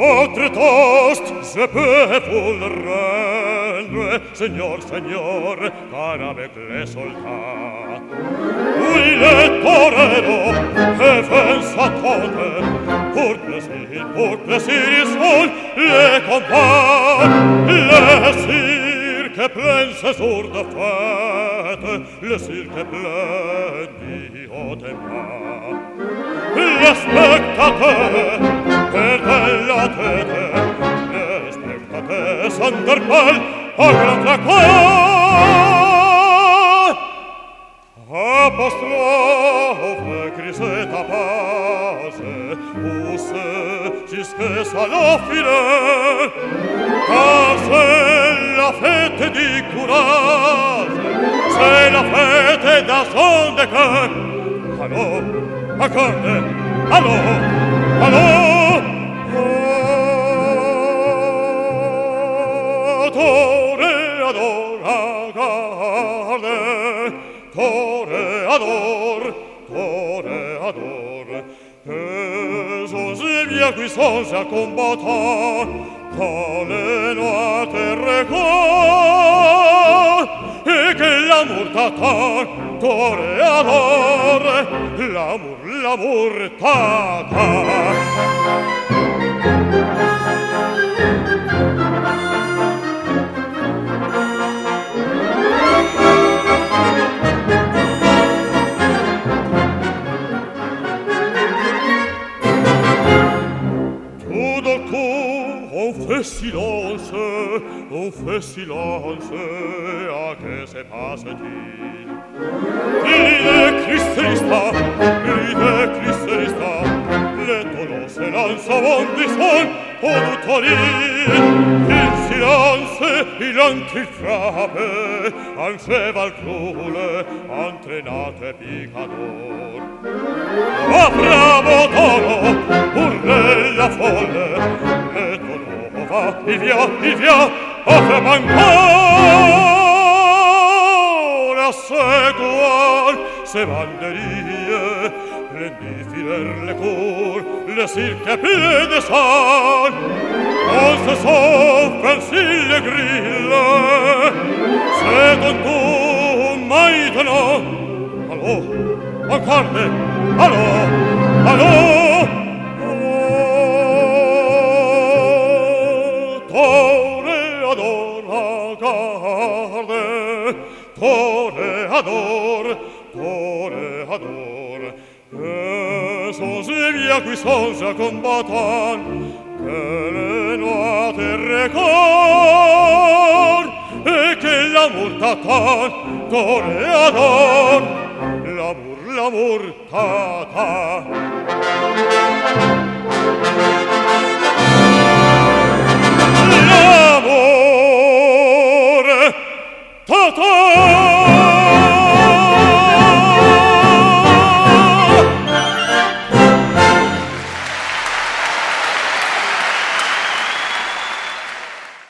Autre toast, je peux vous le rendre, Seigneur, Seigneur, car avec les soldats, oui, les toreros, et vint s'attendre, pour plaisir, ils sont les combats, le cirque plein ce jour de fête, le cirque plein d'idémas. Les spectateurs perdent la tête, les spectateurs s'interpellent à grand fracas. Apostrophe, crise ta page, pousse jusqu'à sa filet, car c'est la fête du courage, c'est la fête d'un son de cœur. Allô, accorde, allô, allô, toreador, accorde, toreador, toreador, José bien puissance à combattant dans les noirs records, et que l'amour t'attend, toreador, l'amour, l'amour t'attend. On fait silence, à que se passe-t-il? Il est cristallista, les tonneaux se lancent avant du sol, au tourner. Il silence, il entre il frappe, un cheval croule, entraînate picador. Oh, bravo toro, urle la folle, le tonneau va, il vient, offre ancora seguoir se banderie, le défilèrent les cours, le cirque plein de sang. On se sauve ainsi les grilles, c'est ton tour maintenant. Allô, encore, allô, allô, toreador, accorde, toreador, toreador, sans bien puissance à combattant, que le noir te record, et que l'amour t'attend, toreador, l'amour, l'amour t'attend. L'amour t'attend.